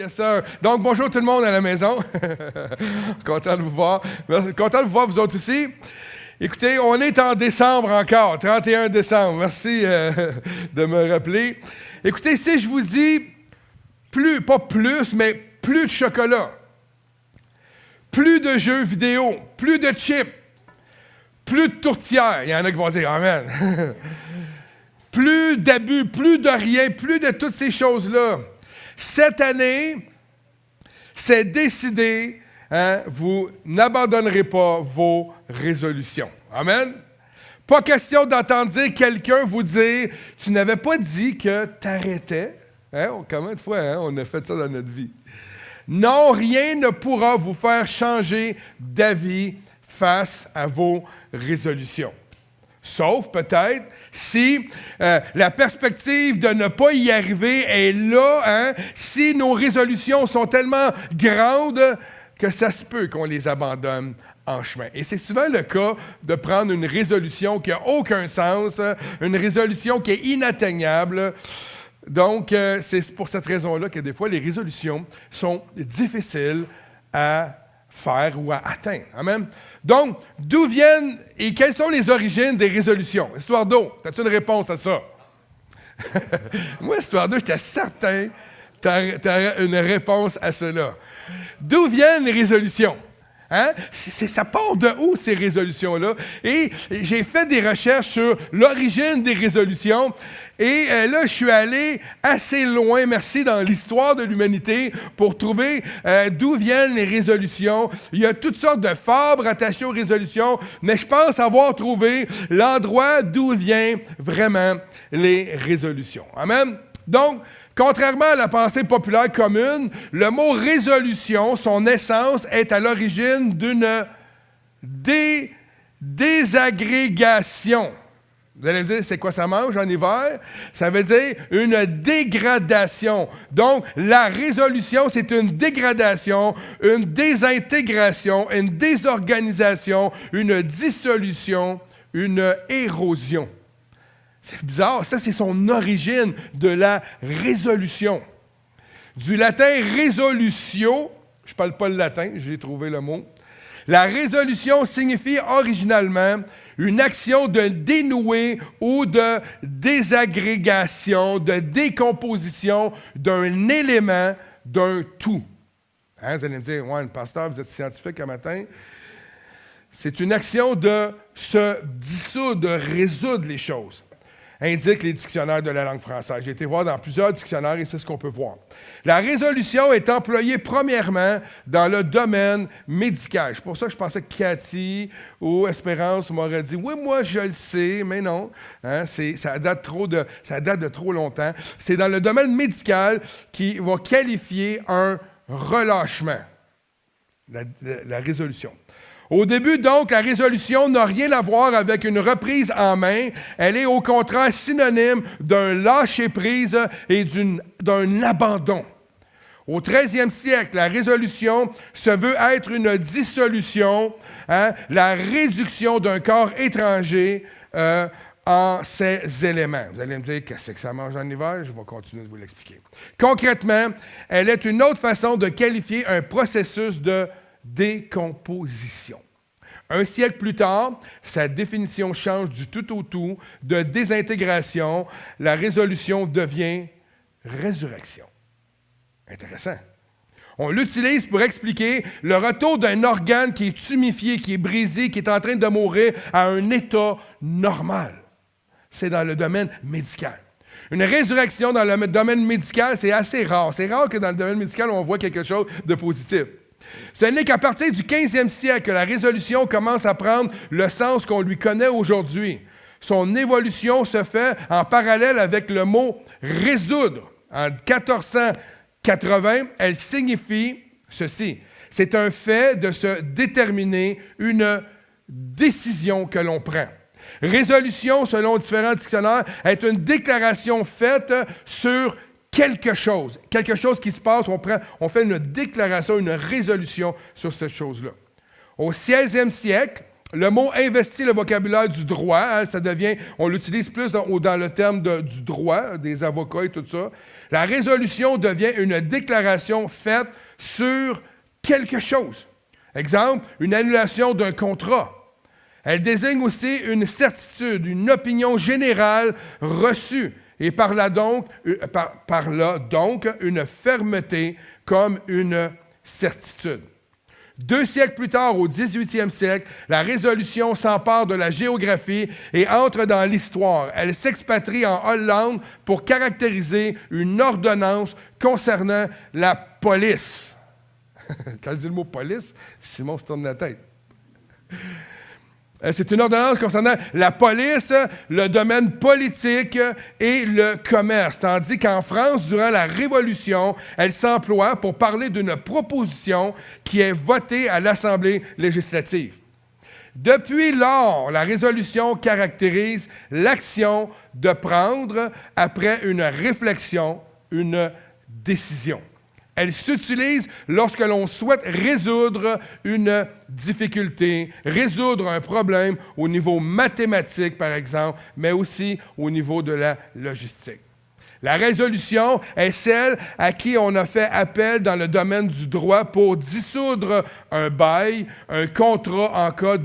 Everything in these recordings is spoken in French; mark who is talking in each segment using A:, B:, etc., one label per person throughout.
A: Yes, sir. Donc, bonjour tout le monde à la maison. Content de vous voir. Content de vous voir, vous autres aussi. Écoutez, on est en décembre encore, 31 décembre. Merci de me rappeler. Écoutez, si je vous dis pas plus, mais plus de chocolat, plus de jeux vidéo, plus de chips, plus de tourtières, il y en a qui vont dire « Amen ». Plus d'abus, plus de rien, plus de toutes ces choses-là. Cette année, c'est décidé, vous n'abandonnerez pas vos résolutions. Amen. Pas question d'entendre dire quelqu'un vous dire « Tu n'avais pas dit que tu arrêtais. » Combien de fois on a fait ça dans notre vie? Non, rien ne pourra vous faire changer d'avis face à vos résolutions. Sauf peut-être si la perspective de ne pas y arriver est là, si nos résolutions sont tellement grandes que ça se peut qu'on les abandonne en chemin. Et c'est souvent le cas de prendre une résolution qui n'a aucun sens, une résolution qui est inatteignable. Donc, c'est pour cette raison-là que des fois, les résolutions sont difficiles à faire ou à atteindre. Amen. Donc, d'où viennent et quelles sont les origines des résolutions? Histoire d'eau, as-tu une réponse à ça? Moi, Histoire d'eau, j'étais certain que tu aurais une réponse à cela. D'où viennent les résolutions? Ça part de où, ces résolutions-là? Et j'ai fait des recherches sur l'origine des résolutions. Et là, je suis allé assez loin, merci, dans l'histoire de l'humanité pour trouver d'où viennent les résolutions. Il y a toutes sortes de fables rattachées aux résolutions, mais je pense avoir trouvé l'endroit d'où viennent vraiment les résolutions. Amen? Donc, contrairement à la pensée populaire commune, le mot « résolution », son essence, est à l'origine d'une désagrégation. Vous allez me dire, c'est quoi ça mange en hiver? Ça veut dire une dégradation. Donc, la résolution, c'est une dégradation, une désintégration, une désorganisation, une dissolution, une érosion. C'est bizarre, ça c'est son origine de la résolution. Du latin resolutio, je ne parle pas le latin, j'ai trouvé le mot. La résolution signifie originalement une action de dénouer ou de désagrégation, de décomposition d'un élément, d'un tout. Vous allez me dire, ouais, pasteur, vous êtes scientifique un matin. C'est une action de se dissoudre, de résoudre les choses, indiquent les dictionnaires de la langue française. J'ai été voir dans plusieurs dictionnaires et c'est ce qu'on peut voir. La résolution est employée premièrement dans le domaine médical. C'est pour ça que je pensais que Cathy ou Espérance m'auraient dit « Oui, moi, je le sais, mais non. » Ça date de trop longtemps. C'est dans le domaine médical qui va qualifier un relâchement, la résolution. Au début, donc, la résolution n'a rien à voir avec une reprise en main. Elle est au contraire synonyme d'un lâcher-prise et d'un abandon. Au 13e siècle, la résolution se veut être une dissolution, la réduction d'un corps étranger en ses éléments. Vous allez me dire, qu'est-ce que ça mange en hiver? Je vais continuer de vous l'expliquer. Concrètement, elle est une autre façon de qualifier un processus de décomposition. Un siècle plus tard, sa définition change du tout au tout, de désintégration. La résolution devient résurrection. Intéressant. On l'utilise pour expliquer le retour d'un organe qui est tuméfié, qui est brisé, qui est en train de mourir à un état normal. C'est dans le domaine médical. Une résurrection dans le domaine médical, c'est assez rare. C'est rare que dans le domaine médical, on voit quelque chose de positif. Ce n'est qu'à partir du 15e siècle que la résolution commence à prendre le sens qu'on lui connaît aujourd'hui. Son évolution se fait en parallèle avec le mot « résoudre ». En 1480, elle signifie ceci. C'est un fait de se déterminer, une décision que l'on prend. Résolution, selon différents dictionnaires, est une déclaration faite sur quelque chose qui se passe, on fait une déclaration, une résolution sur cette chose-là. Au 16e siècle, Le mot investit le vocabulaire du droit, hein, ça devient, on l'utilise plus dans le terme du droit, des avocats et tout ça. La résolution devient une déclaration faite sur quelque chose. Exemple, une annulation d'un contrat. Elle désigne aussi une certitude, une opinion générale reçue et par là donc une fermeté comme une certitude. 2 siècles plus tard, au 18e siècle, la résolution s'empare de la géographie et entre dans l'histoire. Elle s'expatrie en Hollande pour caractériser une ordonnance concernant la police. Quand je dis le mot police, Simon se tourne la tête. C'est une ordonnance concernant la police, le domaine politique et le commerce. Tandis qu'en France, durant la Révolution, elle s'emploie pour parler d'une proposition qui est votée à l'Assemblée législative. Depuis lors, la résolution caractérise l'action de prendre, après une réflexion, une décision. Elle s'utilise lorsque l'on souhaite résoudre une difficulté, résoudre un problème au niveau mathématique, par exemple, mais aussi au niveau de la logistique. La résolution est celle à qui on a fait appel dans le domaine du droit pour dissoudre un bail, un contrat en cas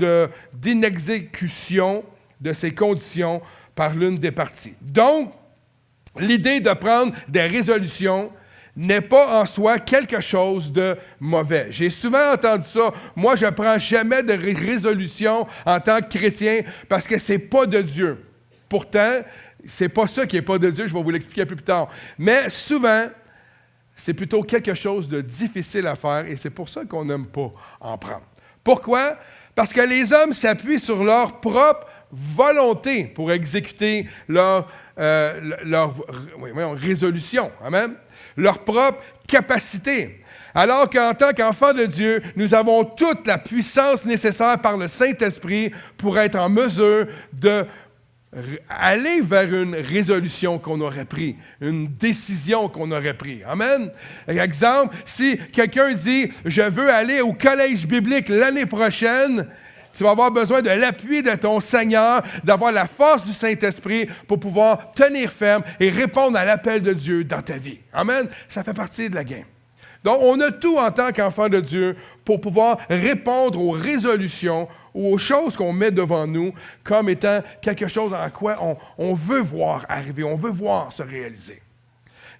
A: d'inexécution de ses conditions par l'une des parties. Donc, l'idée de prendre des résolutions n'est pas en soi quelque chose de mauvais. J'ai souvent entendu ça. Moi, je ne prends jamais de résolution en tant que chrétien parce que ce n'est pas de Dieu. Pourtant, ce n'est pas ça qui n'est pas de Dieu, je vais vous l'expliquer un peu plus tard. Mais souvent, c'est plutôt quelque chose de difficile à faire et c'est pour ça qu'on n'aime pas en prendre. Pourquoi? Parce que les hommes s'appuient sur leur propre volonté pour exécuter leur résolution. Amen? Leur propre capacité. Alors qu'en tant qu'enfants de Dieu, nous avons toute la puissance nécessaire par le Saint-Esprit pour être en mesure d'aller vers une résolution qu'on aurait prise, une décision qu'on aurait prise. Amen? Exemple, si quelqu'un dit « Je veux aller au collège biblique l'année prochaine », tu vas avoir besoin de l'appui de ton Seigneur, d'avoir la force du Saint-Esprit pour pouvoir tenir ferme et répondre à l'appel de Dieu dans ta vie. Amen? Ça fait partie de la game. Donc, on a tout en tant qu'enfant de Dieu pour pouvoir répondre aux résolutions ou aux choses qu'on met devant nous comme étant quelque chose en quoi on veut voir arriver, on veut voir se réaliser.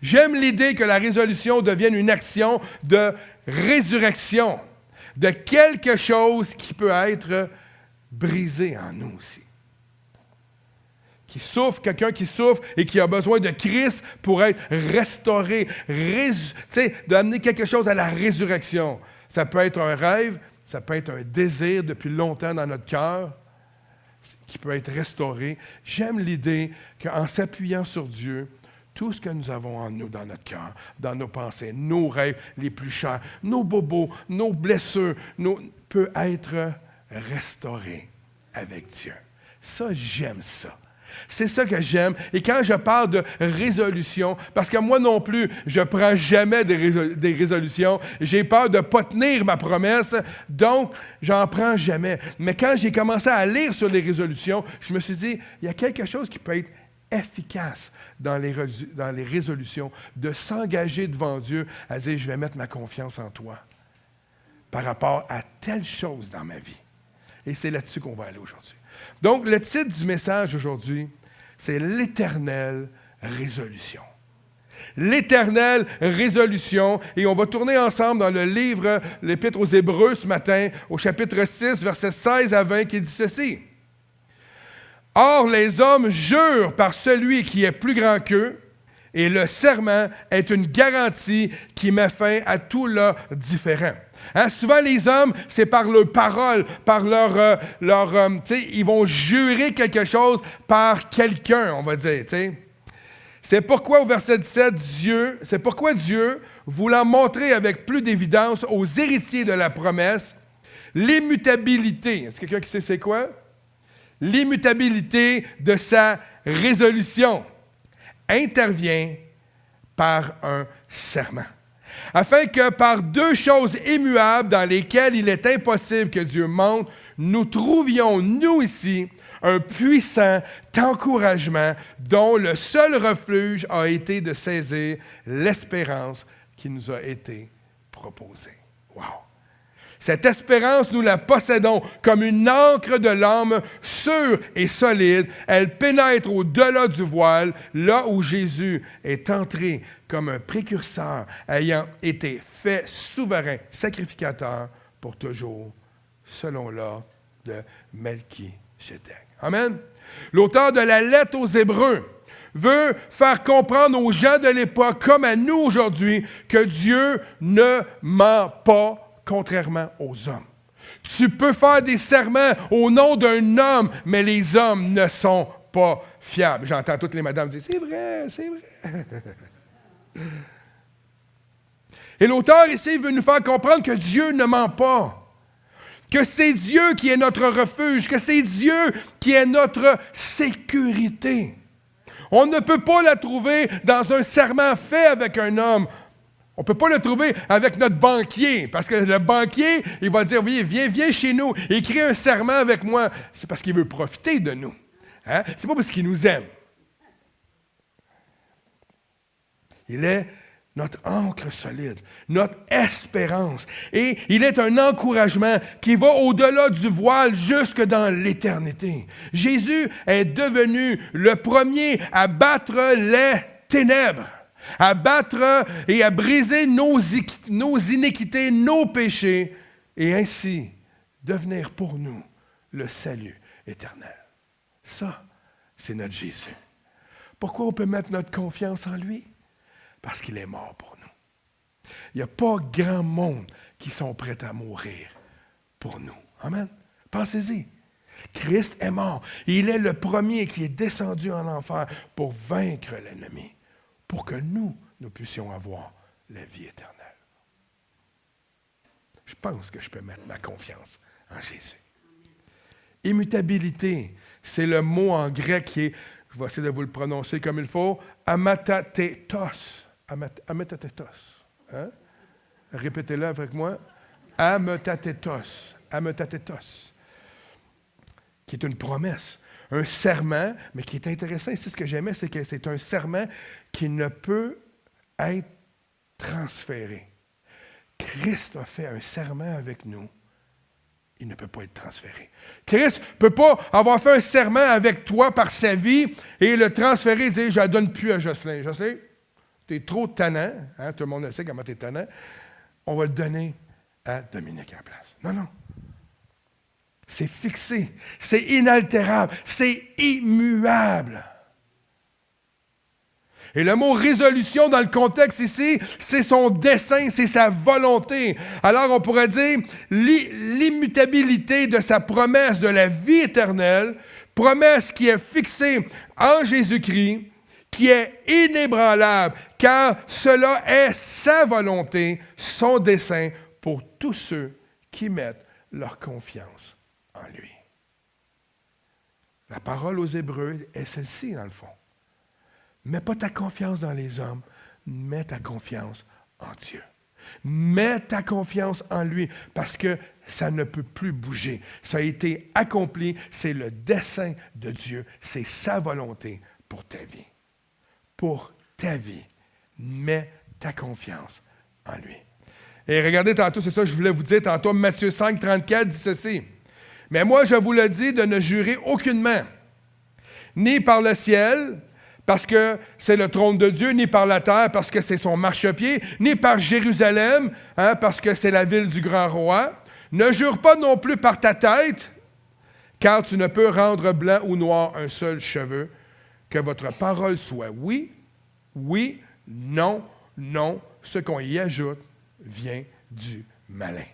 A: J'aime l'idée que la résolution devienne une action de résurrection, de quelque chose qui peut être brisé en nous aussi. Qui souffre, quelqu'un qui souffre et qui a besoin de Christ pour être restauré, d'amener quelque chose à la résurrection. Ça peut être un rêve, ça peut être un désir depuis longtemps dans notre cœur qui peut être restauré. J'aime l'idée qu'en s'appuyant sur Dieu, tout ce que nous avons en nous, dans notre cœur, dans nos pensées, nos rêves les plus chers, nos bobos, nos blessures, peut être restauré avec Dieu. Ça, j'aime ça. C'est ça que j'aime. Et quand je parle de résolution, parce que moi non plus, je ne prends jamais des résolutions, j'ai peur de ne pas tenir ma promesse, donc j'en prends jamais. Mais quand j'ai commencé à lire sur les résolutions, je me suis dit, il y a quelque chose qui peut être efficace dans les résolutions, de s'engager devant Dieu à dire, je vais mettre ma confiance en toi par rapport à telle chose dans ma vie. Et c'est là-dessus qu'on va aller aujourd'hui. Donc, le titre du message aujourd'hui, c'est « L'éternelle résolution ». L'éternelle résolution. Et on va tourner ensemble dans le livre, l'Épître aux Hébreux ce matin, au chapitre 6, versets 16 à 20, qui dit ceci. « Or, les hommes jurent par celui qui est plus grand qu'eux, et le serment est une garantie qui met fin à tout leurs différends. » Hein, souvent, les hommes, c'est par leur parole, par ils vont jurer quelque chose par quelqu'un, on va dire. T'sais. C'est pourquoi, au verset 17, c'est pourquoi Dieu, voulant montrer avec plus d'évidence aux héritiers de la promesse l'immutabilité. Est-ce quelqu'un qui sait c'est quoi? L'immutabilité de sa résolution intervient par un serment. afin que par deux choses immuables dans lesquelles il est impossible que Dieu mente, nous trouvions, nous ici, un puissant encouragement dont le seul refuge a été de saisir l'espérance qui nous a été proposée. Wow! Cette espérance, nous la possédons comme une ancre de l'âme sûre et solide. Elle pénètre au-delà du voile, là où Jésus est entré comme un précurseur, ayant été fait souverain, sacrificateur pour toujours, selon l'ordre de Melchisédek. Amen. L'auteur de la lettre aux Hébreux veut faire comprendre aux gens de l'époque, comme à nous aujourd'hui, que Dieu ne ment pas, contrairement aux hommes. Tu peux faire des serments au nom d'un homme, mais les hommes ne sont pas fiables. J'entends toutes les madames dire, c'est vrai, c'est vrai. Et l'auteur ici veut nous faire comprendre que Dieu ne ment pas. Que c'est Dieu qui est notre refuge, que c'est Dieu qui est notre sécurité. On ne peut pas la trouver dans un serment fait avec un homme. On ne peut pas le trouver avec notre banquier, parce que le banquier, il va dire, oui, viens chez nous, écris un serment avec moi. C'est parce qu'il veut profiter de nous. Hein? C'est pas parce qu'il nous aime. Il est notre ancre solide, notre espérance. Et il est un encouragement qui va au-delà du voile jusque dans l'éternité. Jésus est devenu le premier à battre les ténèbres, à battre et à briser nos iniquités, nos péchés, et ainsi devenir pour nous le salut éternel. Ça, c'est notre Jésus. Pourquoi on peut mettre notre confiance en lui? Parce qu'il est mort pour nous. Il n'y a pas grand monde qui sont prêts à mourir pour nous. Amen. Pensez-y. Christ est mort. Il est le premier qui est descendu en enfer pour vaincre l'ennemi, pour que nous puissions avoir la vie éternelle. Je pense que je peux mettre ma confiance en Jésus. Immutabilité, c'est le mot en grec qui est, je vais essayer de vous le prononcer comme il faut, amatatetos. Ametatetos. Hein? Répétez-le avec moi. Ametatetos. Ametatetos. Qui est une promesse. Un serment, mais qui est intéressant. Ici, ce que j'aimais, c'est que c'est un serment qui ne peut être transféré. Christ a fait un serment avec nous. Il ne peut pas être transféré. Christ ne peut pas avoir fait un serment avec toi par sa vie et le transférer et dire, je ne la donne plus à Jocelyn. Jocelyn, tu es trop tannant, hein? Tout le monde le sait comment tu es tannant, on va le donner à Dominique à la place. Non, non. C'est fixé, c'est inaltérable, c'est immuable. Et le mot résolution dans le contexte ici, c'est son dessein, c'est sa volonté. Alors on pourrait dire l'immutabilité de sa promesse de la vie éternelle, promesse qui est fixée en Jésus-Christ, qui est inébranlable, car cela est sa volonté, son dessein pour tous ceux qui mettent leur confiance en lui. La parole aux Hébreux est celle-ci, dans le fond. Mets pas ta confiance dans les hommes, mets ta confiance en Dieu. Mets ta confiance en lui, parce que ça ne peut plus bouger. Ça a été accompli, c'est le dessein de Dieu, c'est sa volonté pour ta vie. Pour ta vie, mets ta confiance en lui. Et regardez tantôt, c'est ça que je voulais vous dire tantôt, Matthieu 5, 34 dit ceci. Mais moi, je vous le dis de ne jurer aucunement, ni par le ciel, parce que c'est le trône de Dieu, ni par la terre, parce que c'est son marchepied, ni par Jérusalem, parce que c'est la ville du grand roi. Ne jure pas non plus par ta tête, car tu ne peux rendre blanc ou noir un seul cheveu. Que votre parole soit oui, oui, non, non. Ce qu'on y ajoute vient du malin.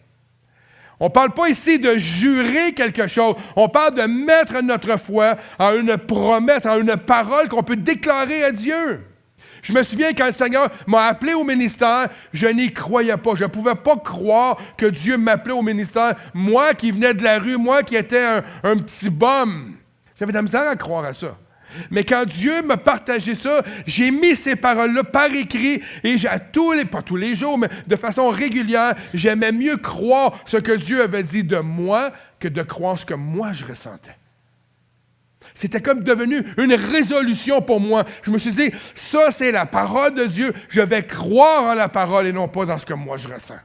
A: On ne parle pas ici de jurer quelque chose. On parle de mettre notre foi en une promesse, en une parole qu'on peut déclarer à Dieu. Je me souviens quand le Seigneur m'a appelé au ministère, je n'y croyais pas. Je ne pouvais pas croire que Dieu m'appelait au ministère. Moi qui venais de la rue, moi qui étais un petit bum. J'avais de la misère à croire à ça. Mais quand Dieu m'a partagé ça, j'ai mis ces paroles-là par écrit et pas tous les jours, mais de façon régulière, j'aimais mieux croire ce que Dieu avait dit de moi que de croire ce que moi je ressentais. C'était comme devenu une résolution pour moi. Je me suis dit, ça c'est la parole de Dieu, je vais croire en la parole et non pas dans ce que moi je ressens.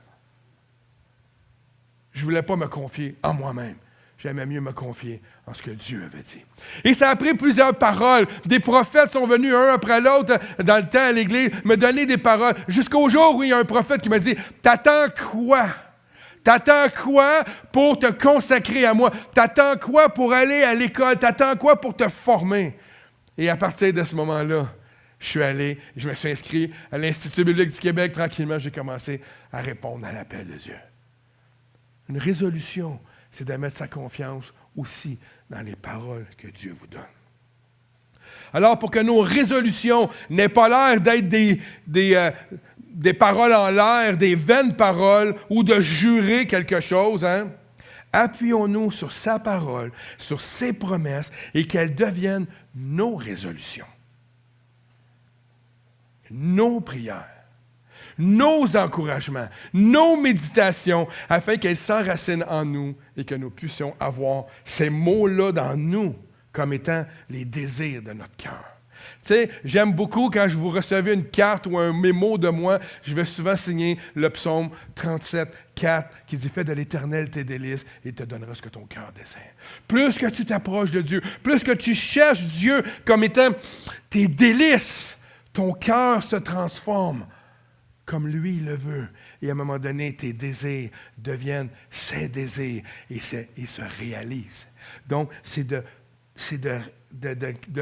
A: Je ne voulais pas me confier en moi-même. J'aimais mieux me confier en ce que Dieu avait dit. Et ça a pris plusieurs paroles. Des prophètes sont venus un après l'autre dans le temps à l'Église me donner des paroles. Jusqu'au jour où il y a un prophète qui m'a dit, « T'attends quoi? T'attends quoi pour te consacrer à moi? T'attends quoi pour aller à l'école? T'attends quoi pour te former? » Et à partir de ce moment-là, je suis allé, je me suis inscrit à l'Institut biblique du Québec. Tranquillement, j'ai commencé à répondre à l'appel de Dieu. Une résolution, c'est de mettre sa confiance aussi dans les paroles que Dieu vous donne. Alors, pour que nos résolutions n'aient pas l'air d'être des paroles en l'air, des vaines paroles, ou de jurer quelque chose, appuyons-nous sur sa parole, sur ses promesses, et qu'elles deviennent nos résolutions, nos prières, nos encouragements, nos méditations, afin qu'elles s'enracinent en nous et que nous puissions avoir ces mots-là dans nous comme étant les désirs de notre cœur. Tu sais, j'aime beaucoup quand je vous recevez une carte ou un mémo de moi, je vais souvent signer le psaume 37, 4, qui dit « Fais de l'Éternel tes délices et il te donnera ce que ton cœur désire. » Plus que tu t'approches de Dieu, plus que tu cherches Dieu comme étant tes délices, ton cœur se transforme comme lui le veut. Et à un moment donné, tes désirs deviennent ses désirs et se réalisent. Donc, c'est de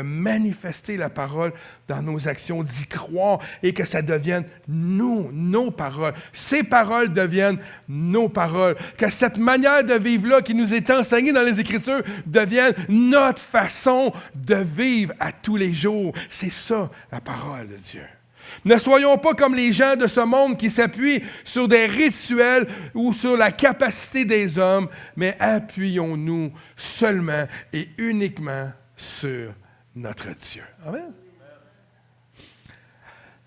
A: manifester la parole dans nos actions, d'y croire et que ça devienne nos paroles. Ces paroles deviennent nos paroles. Que cette manière de vivre-là qui nous est enseignée dans les Écritures devienne notre façon de vivre à tous les jours. C'est ça, la parole de Dieu. Ne soyons pas comme les gens de ce monde qui s'appuient sur des rituels ou sur la capacité des hommes, mais appuyons-nous seulement et uniquement sur notre Dieu. Amen.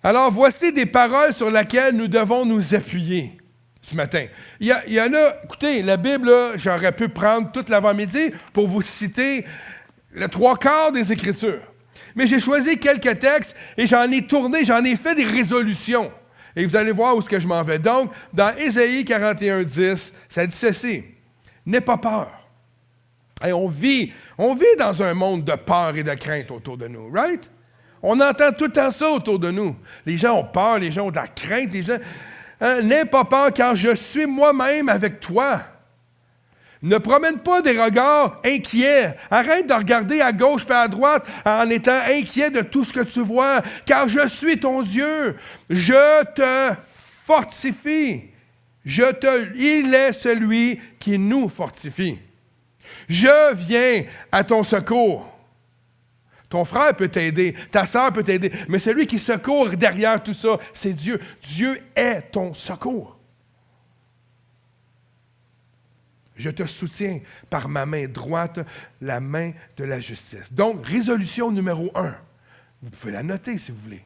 A: Alors, voici des paroles sur lesquelles nous devons nous appuyer ce matin. Il y en a, écoutez, la Bible, là, j'aurais pu prendre toute l'avant-midi pour vous citer le 3/4 des Écritures. Mais j'ai choisi quelques textes et j'en ai fait des résolutions. Et vous allez voir où est-ce que je m'en vais. Donc, dans Ésaïe 41:10, ça dit ceci. « N'aie pas peur. » Et on vit dans un monde de peur et de crainte autour de nous, right? On entend tout le temps ça autour de nous. Les gens ont peur, les gens ont de la crainte, les gens... N'aie pas peur car je suis moi-même avec toi. Ne promène pas des regards inquiets. Arrête de regarder à gauche et à droite en étant inquiet de tout ce que tu vois, car je suis ton Dieu. Je te fortifie. Il est celui qui nous fortifie. Je viens à ton secours. Ton frère peut t'aider, ta sœur peut t'aider, mais celui qui secourt derrière tout ça, c'est Dieu. Dieu est ton secours. Je te soutiens par ma main droite, la main de la justice. Donc, résolution numéro 1. Vous pouvez la noter si vous voulez.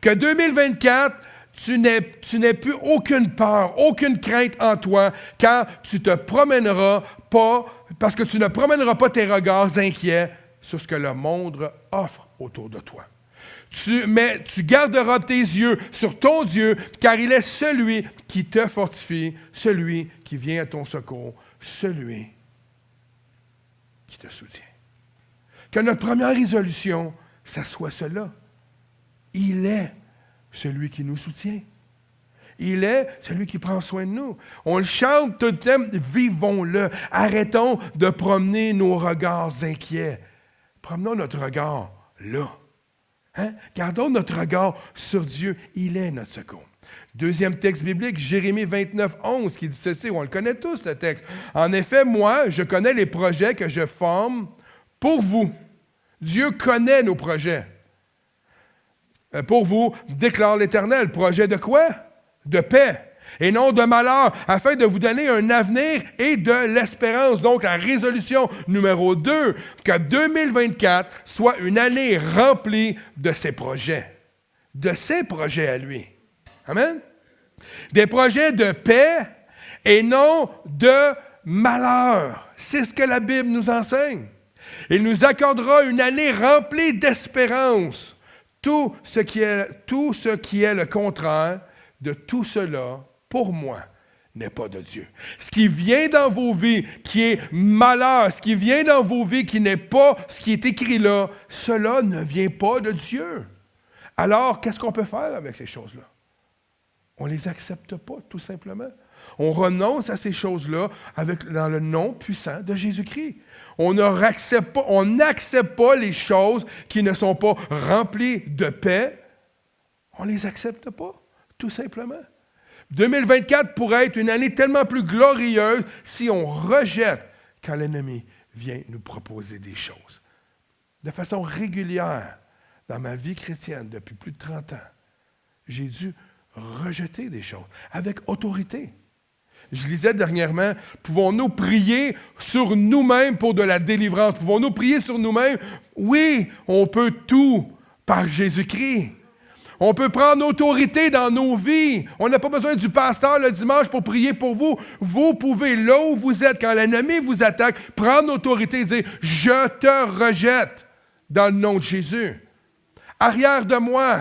A: Que 2024, tu n'aies plus aucune peur, aucune crainte en toi, car tu te promèneras pas, parce que tu ne promèneras pas tes regards inquiets sur ce que le monde offre autour de toi. Mais tu garderas tes yeux sur ton Dieu, car il est celui qui te fortifie, celui qui vient à ton secours, celui qui te soutient. Que notre première résolution, ça soit cela. Il est celui qui nous soutient. Il est celui qui prend soin de nous. On le chante tout le temps, vivons-le. Arrêtons de promener nos regards inquiets. Promenons notre regard là. Gardons notre regard sur Dieu. Il est notre secours. Deuxième texte biblique, Jérémie 29:11, qui dit ceci, on le connaît tous le texte. En effet, moi, je connais les projets que je forme pour vous. Dieu connaît nos projets. Pour vous, déclare l'Éternel. Projet de quoi? De paix. et non de malheur, afin de vous donner un avenir et de l'espérance. Donc, la résolution numéro 2, que 2024 soit une année remplie de ses projets. De ses projets à lui. Amen? Des projets de paix et non de malheur. C'est ce que la Bible nous enseigne. Il nous accordera une année remplie d'espérance. Tout ce qui est le contraire de tout cela, pour moi, n'est pas de Dieu. Ce qui vient dans vos vies, qui est malheur, ce qui vient dans vos vies, qui n'est pas ce qui est écrit là, cela ne vient pas de Dieu. Alors, qu'est-ce qu'on peut faire avec ces choses-là? On ne les accepte pas, tout simplement. On renonce à ces choses-là dans le nom puissant de Jésus-Christ. On n'accepte pas les choses qui ne sont pas remplies de paix. On ne les accepte pas, tout simplement. 2024 pourrait être une année tellement plus glorieuse si on rejette quand l'ennemi vient nous proposer des choses. De façon régulière, dans ma vie chrétienne, depuis plus de 30 ans, j'ai dû rejeter des choses avec autorité. Je lisais dernièrement, pouvons-nous prier sur nous-mêmes pour de la délivrance? Pouvons-nous prier sur nous-mêmes? Oui, on peut tout par Jésus-Christ. On peut prendre autorité dans nos vies. On n'a pas besoin du pasteur le dimanche pour prier pour vous. Vous pouvez, là où vous êtes, quand l'ennemi vous attaque, prendre autorité et dire « Je te rejette dans le nom de Jésus. Arrière de moi. »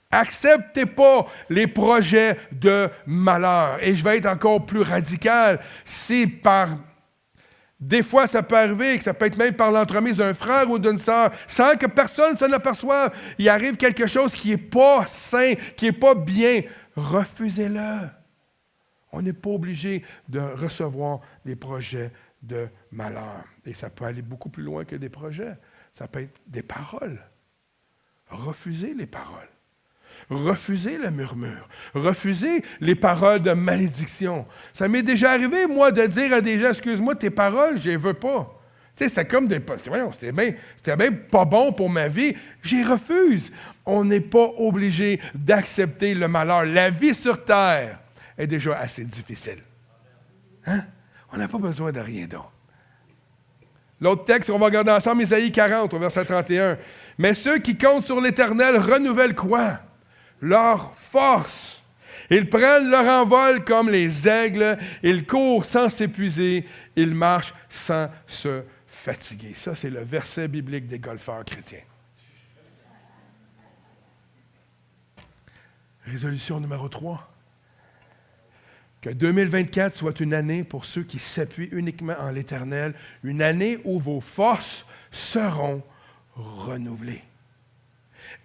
A: Acceptez pas les projets de malheur. Et je vais être encore plus radical. Des fois, ça peut arriver, que ça peut être même par l'entremise d'un frère ou d'une sœur, sans que personne s'en aperçoive. Il arrive quelque chose qui n'est pas sain, qui n'est pas bien. Refusez-le. On n'est pas obligé de recevoir les projets de malheur. Et ça peut aller beaucoup plus loin que des projets. Ça peut être des paroles. Refusez les paroles. Refusez le murmure. Refusez les paroles de malédiction. Ça m'est déjà arrivé, moi, de dire à des gens, excuse-moi, tes paroles, je les veux pas. Tu sais, c'était comme c'était bien pas bon pour ma vie. J'y refuse. On n'est pas obligé d'accepter le malheur. La vie sur terre est déjà assez difficile. Hein? On n'a pas besoin de rien d'autre. L'autre texte qu'on va regarder ensemble, Isaïe 40, au verset 31. « Mais ceux qui comptent sur l'Éternel renouvellent quoi? Leur force. Ils prennent leur envol comme les aigles. Ils courent sans s'épuiser. Ils marchent sans se fatiguer. » Ça, c'est le verset biblique des golfeurs chrétiens. Résolution numéro 3. Que 2024 soit une année pour ceux qui s'appuient uniquement en l'Éternel, une année où vos forces seront renouvelées.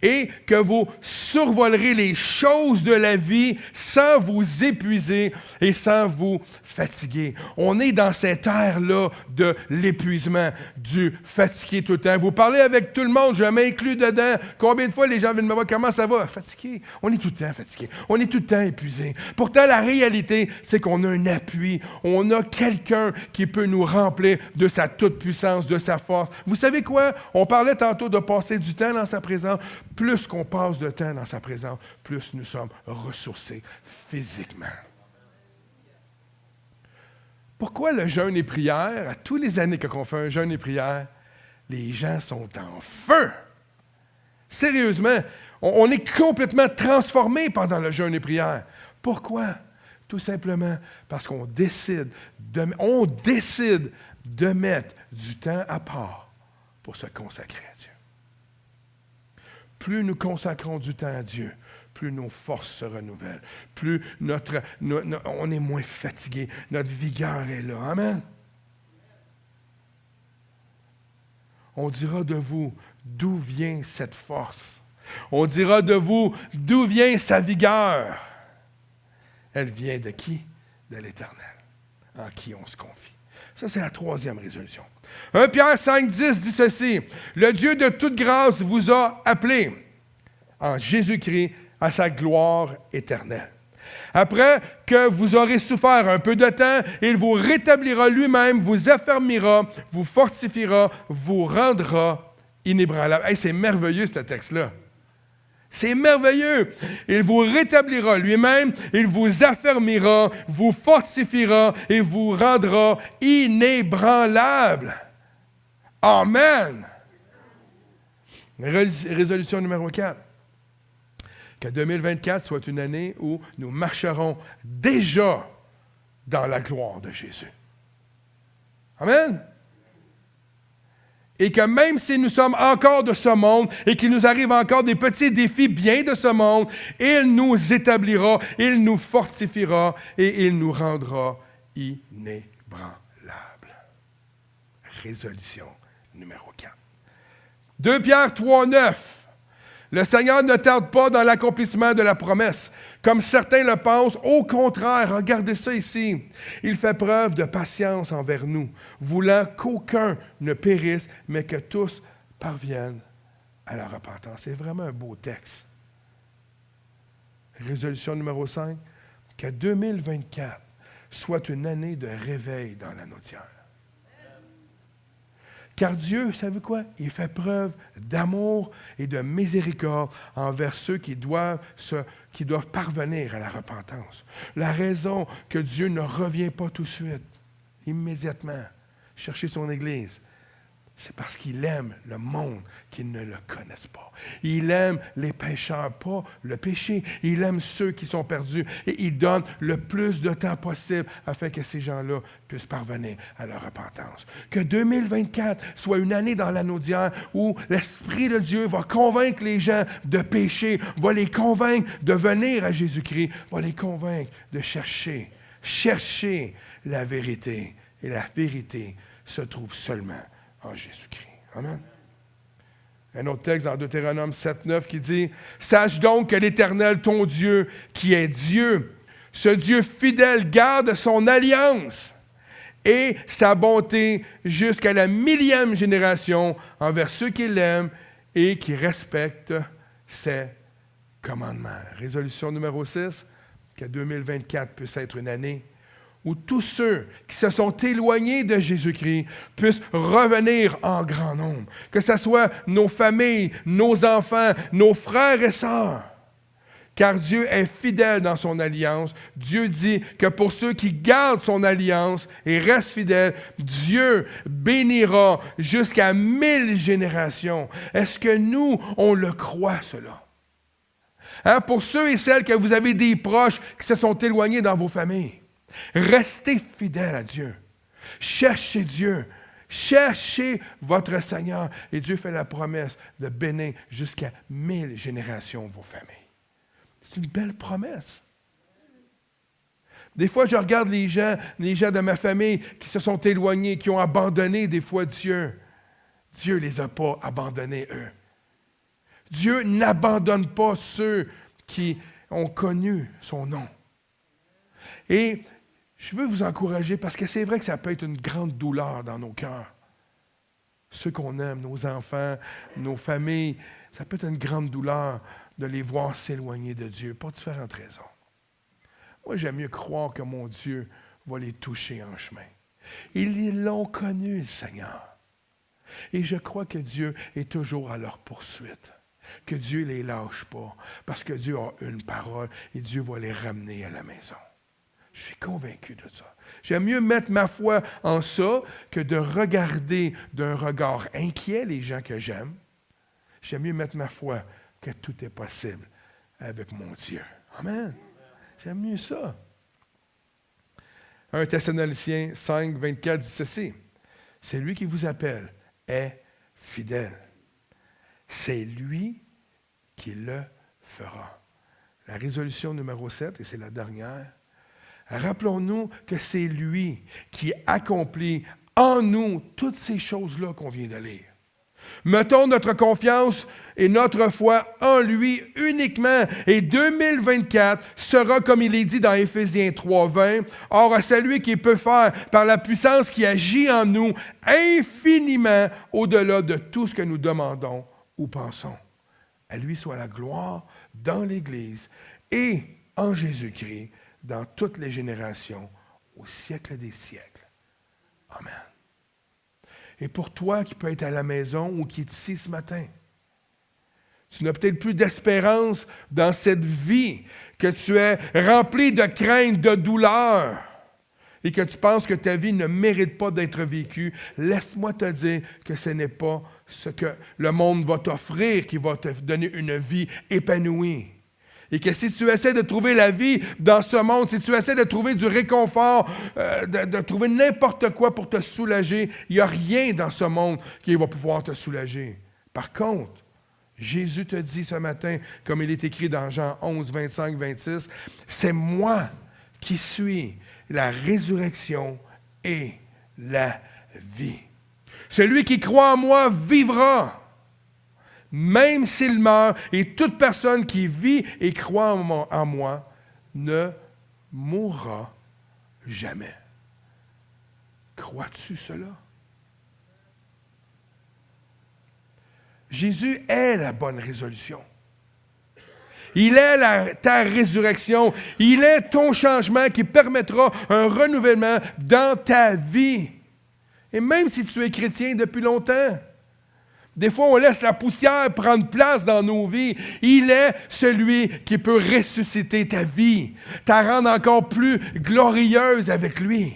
A: Et que vous survolerez les choses de la vie sans vous épuiser et sans vous fatiguer. On est dans cette ère-là de l'épuisement, du fatigué tout le temps. Vous parlez avec tout le monde, je m'inclus dedans. Combien de fois les gens viennent me voir, comment ça va? Fatigué. On est tout le temps fatigué. On est tout le temps épuisé. Pourtant, la réalité, c'est qu'on a un appui. On a quelqu'un qui peut nous remplir de sa toute-puissance, de sa force. Vous savez quoi? On parlait tantôt de passer du temps dans sa présence. Plus qu'on passe de temps dans sa présence, plus nous sommes ressourcés physiquement. Pourquoi le jeûne et prière, à tous les années qu'on fait un jeûne et prière, les gens sont en feu? Sérieusement, on est complètement transformés pendant le jeûne et prière. Pourquoi? Tout simplement parce qu'on décide de mettre du temps à part pour se consacrer à Dieu. Plus nous consacrons du temps à Dieu, plus nos forces se renouvellent, plus on est moins fatigué, notre vigueur est là. Amen. On dira de vous, d'où vient cette force? On dira de vous, d'où vient sa vigueur? Elle vient de qui? De l'Éternel, en qui on se confie. Ça, c'est la 3e résolution. 1 Pierre 5, 10 dit ceci. « Le Dieu de toute grâce vous a appelé en Jésus-Christ à sa gloire éternelle. Après que vous aurez souffert un peu de temps, il vous rétablira lui-même, vous affermira, vous fortifiera, vous rendra inébranlable. » Hey, c'est merveilleux, ce texte-là. C'est merveilleux. Il vous rétablira lui-même, il vous affermira, vous fortifiera et vous rendra inébranlable. Amen. Résolution numéro 4. Que 2024 soit une année où nous marcherons déjà dans la gloire de Jésus. Amen. Et que même si nous sommes encore de ce monde et qu'il nous arrive encore des petits défis bien de ce monde, il nous établira, il nous fortifiera et il nous rendra inébranlables. Résolution numéro 4. 2 Pierre 3, 9. Le Seigneur ne tarde pas dans l'accomplissement de la promesse, comme certains le pensent. Au contraire, regardez ça ici. Il fait preuve de patience envers nous, voulant qu'aucun ne périsse, mais que tous parviennent à la repentance. C'est vraiment un beau texte. Résolution numéro 5, que 2024 soit une année de réveil dans la nôtière. Car Dieu, vous savez quoi? Il fait preuve d'amour et de miséricorde envers ceux qui doivent parvenir à la repentance. La raison que Dieu ne revient pas tout de suite, immédiatement, chercher son Église, c'est parce qu'il aime le monde qui ne le connaissent pas. Il aime les pécheurs, pas le péché. Il aime ceux qui sont perdus. Et il donne le plus de temps possible afin que ces gens-là puissent parvenir à leur repentance. Que 2024 soit une année dans l'anneau d'hier où l'Esprit de Dieu va convaincre les gens de pécher, va les convaincre de venir à Jésus-Christ, va les convaincre de chercher la vérité. Et la vérité se trouve seulement en Jésus-Christ. Amen. Un autre texte dans Deutéronome 7, 9 qui dit « Sache donc que l'Éternel, ton Dieu, qui est Dieu, ce Dieu fidèle garde son alliance et sa bonté jusqu'à la 1000e génération envers ceux qui l'aiment et qui respectent ses commandements. » Résolution numéro 6, que 2024 puisse être une année où tous ceux qui se sont éloignés de Jésus-Christ puissent revenir en grand nombre. Que ce soit nos familles, nos enfants, nos frères et sœurs. Car Dieu est fidèle dans son alliance. Dieu dit que pour ceux qui gardent son alliance et restent fidèles, Dieu bénira jusqu'à 1000 générations. Est-ce que nous, on le croit, cela? Hein? Pour ceux et celles que vous avez des proches qui se sont éloignés dans vos familles, restez fidèles à Dieu. Cherchez Dieu. Cherchez votre Seigneur. Et Dieu fait la promesse de bénir jusqu'à 1000 générations vos familles. C'est une belle promesse. Des fois, je regarde les gens de ma famille qui se sont éloignés, qui ont abandonné des fois Dieu. Dieu ne les a pas abandonnés, eux. Dieu n'abandonne pas ceux qui ont connu son nom. Et je veux vous encourager parce que c'est vrai que ça peut être une grande douleur dans nos cœurs. Ceux qu'on aime, nos enfants, nos familles, ça peut être une grande douleur de les voir s'éloigner de Dieu, pour différentes raisons. Moi, j'aime mieux croire que mon Dieu va les toucher en chemin. Ils l'ont connu, le Seigneur. Et je crois que Dieu est toujours à leur poursuite. Que Dieu ne les lâche pas, parce que Dieu a une parole et Dieu va les ramener à la maison. Je suis convaincu de ça. J'aime mieux mettre ma foi en ça que de regarder d'un regard inquiet les gens que j'aime. J'aime mieux mettre ma foi que tout est possible avec mon Dieu. Amen. J'aime mieux ça. 1 Thessaloniciens 5, 24 dit ceci. C'est lui qui vous appelle est fidèle. C'est lui qui le fera. La résolution numéro 7, et c'est la dernière. Rappelons-nous que c'est lui qui accomplit en nous toutes ces choses-là qu'on vient de lire. Mettons notre confiance et notre foi en lui uniquement. Et 2024 sera, comme il est dit dans Éphésiens 3, 20, « Or, à celui qui peut faire, par la puissance qui agit en nous, infiniment au-delà de tout ce que nous demandons ou pensons. À lui soit la gloire dans l'Église et en Jésus-Christ, dans toutes les générations, au siècle des siècles. Amen. » Et pour toi qui peux être à la maison ou qui est ici ce matin, Tu n'as peut-être plus d'espérance dans cette vie, que tu es rempli de crainte, de douleur, et que tu penses que ta vie ne mérite pas d'être vécue. Laisse-moi te dire que ce n'est pas ce que le monde va t'offrir qui va te donner une vie épanouie. Et que si tu essaies de trouver la vie dans ce monde, si tu essaies de trouver du réconfort, de trouver n'importe quoi pour te soulager, il n'y a rien dans ce monde qui va pouvoir te soulager. Par contre, Jésus te dit ce matin, comme il est écrit dans Jean 11, 25, 26, « C'est moi qui suis la résurrection et la vie. Celui qui croit en moi vivra, même s'il meurt, et toute personne qui vit et croit en moi ne mourra jamais. » Crois-tu cela? Jésus est la bonne résolution. Il est ta résurrection. Il est ton changement qui permettra un renouvellement dans ta vie. Et même si tu es chrétien depuis longtemps, des fois on laisse la poussière prendre place dans nos vies. Il est celui qui peut ressusciter ta vie, ta rendre encore plus glorieuse avec lui.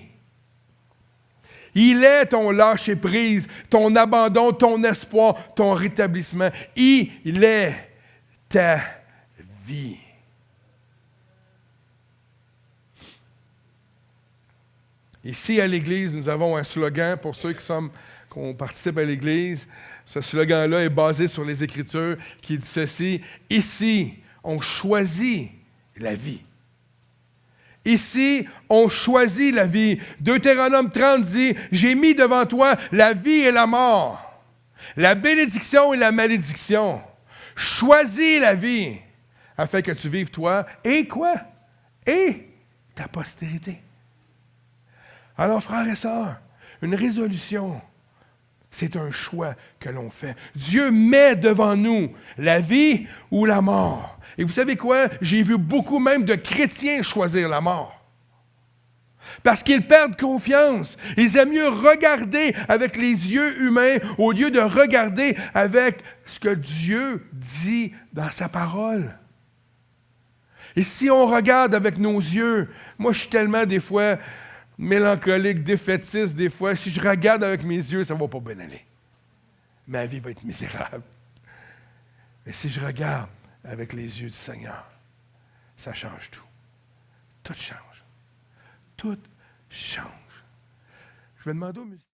A: Il est ton lâcher-prise, ton abandon, ton espoir, ton rétablissement. Il est ta vie. Ici, à l'Église, nous avons un slogan pour ceux qu'on participe à l'Église. Ce slogan-là est basé sur les Écritures qui dit ceci: « Ici, on choisit la vie. » Ici, on choisit la vie. Deutéronome 30 dit, « J'ai mis devant toi la vie et la mort, la bénédiction et la malédiction. Choisis la vie, afin que tu vives toi et quoi? Et ta postérité. » Alors, frères et sœurs, une résolution, c'est un choix que l'on fait. Dieu met devant nous la vie ou la mort. Et vous savez quoi? J'ai vu beaucoup même de chrétiens choisir la mort. Parce qu'ils perdent confiance. Ils aiment mieux regarder avec les yeux humains au lieu de regarder avec ce que Dieu dit dans sa parole. Et si on regarde avec nos yeux, moi je suis tellement des fois mélancolique, défaitiste des fois, si je regarde avec mes yeux, ça ne va pas bien aller. Ma vie va être misérable. Mais si je regarde avec les yeux du Seigneur, ça change tout. Tout change. Tout change. Je vais demander aux musiciens.